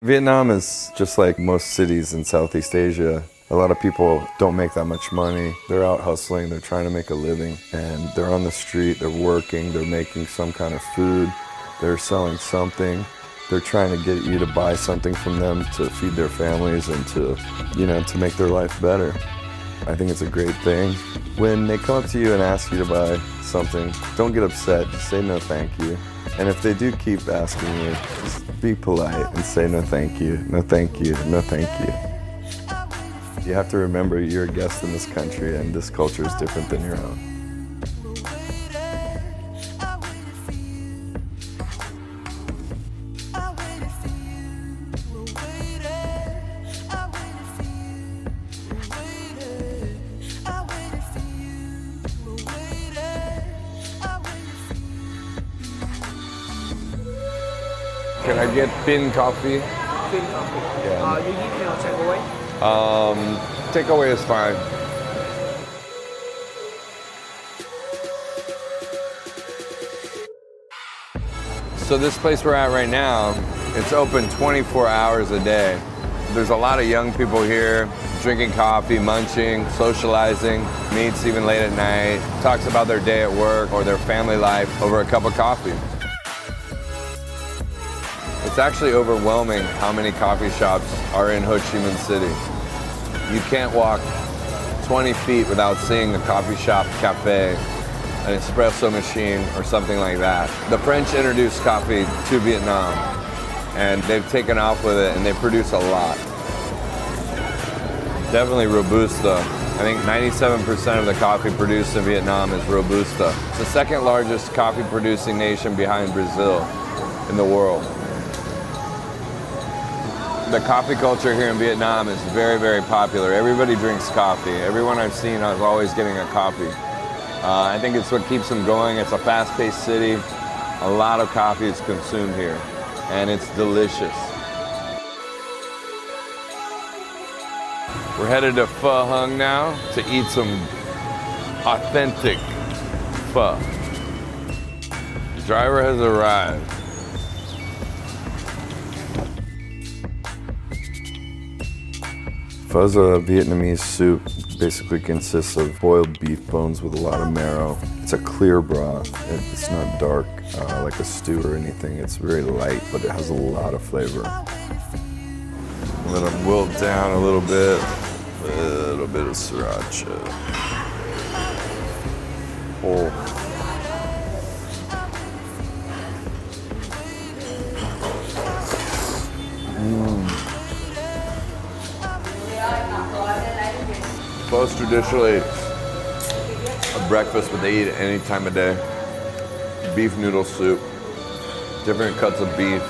Vietnam is just like most cities in Southeast Asia. A lot of people don't make that much money. They're out hustling, they're trying to make a living, and they're on the street, they're working, they're making some kind of food, they're selling something. They're trying to get you to buy something from them to feed their families and to make their life better. I think it's a great thing. When they come up to you and ask you to buy something, don't get upset, just say no thank you. And if they do keep asking you, just be polite and say no thank you, no thank you, no thank you. You have to remember you're a guest in this country and this culture is different than your own. Can I get thin coffee? Thin coffee. Yeah. You can take away? Takeaway is fine. So this place we're at right now, it's open 24 hours a day. There's a lot of young people here drinking coffee, munching, socializing, meets even late at night, talks about their day at work or their family life over a cup of coffee. It's actually overwhelming how many coffee shops are in Ho Chi Minh City. You can't walk 20 feet without seeing a coffee shop, cafe, an espresso machine, or something like that. The French introduced coffee to Vietnam, and they've taken off with it, and they produce a lot. Definitely Robusta. I think 97% of the coffee produced in Vietnam is Robusta. It's the second largest coffee producing nation behind Brazil in the world. The coffee culture here in Vietnam is very, very popular. Everybody drinks coffee. Everyone I've seen is always getting a coffee. I think it's what keeps them going. It's a fast-paced city. A lot of coffee is consumed here, and it's delicious. We're headed to Pho Hung now to eat some authentic pho. The driver has arrived. Pho's a Vietnamese soup. Basically consists of boiled beef bones with a lot of marrow. It's a clear broth. It's not dark like a stew or anything. It's very light, but it has a lot of flavor. Let them wilt down a little bit of sriracha. Oh. Pho's traditionally a breakfast, but they eat it any time of day. Beef noodle soup, different cuts of beef.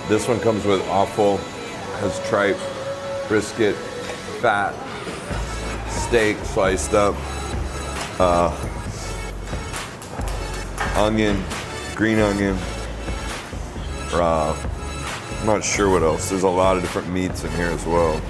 This one comes with offal, has tripe, brisket, fat, steak sliced up, onion, green onion, I'm not sure what else. There's a lot of different meats in here as well.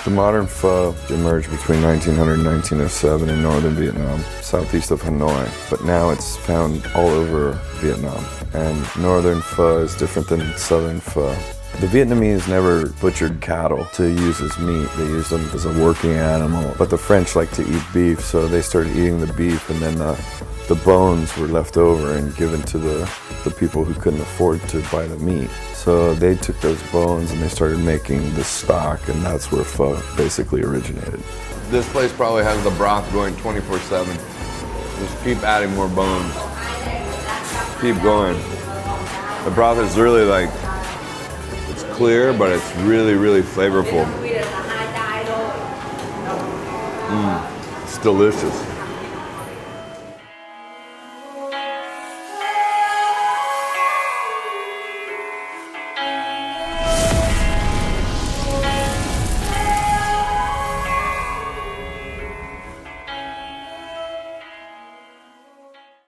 The modern pho emerged between 1900 and 1907 in northern Vietnam, southeast of Hanoi, but now it's found all over Vietnam. And northern pho is different than southern pho. The Vietnamese never butchered cattle to use as meat. They used them as a working animal. But the French like to eat beef, so they started eating the beef, and then the bones were left over and given to the people who couldn't afford to buy the meat. So they took those bones and they started making the stock, and that's where pho basically originated. This place probably has the broth going 24/7. Just keep adding more bones. Keep going. The broth is really like, it's clear, but it's really, really flavorful. It's delicious.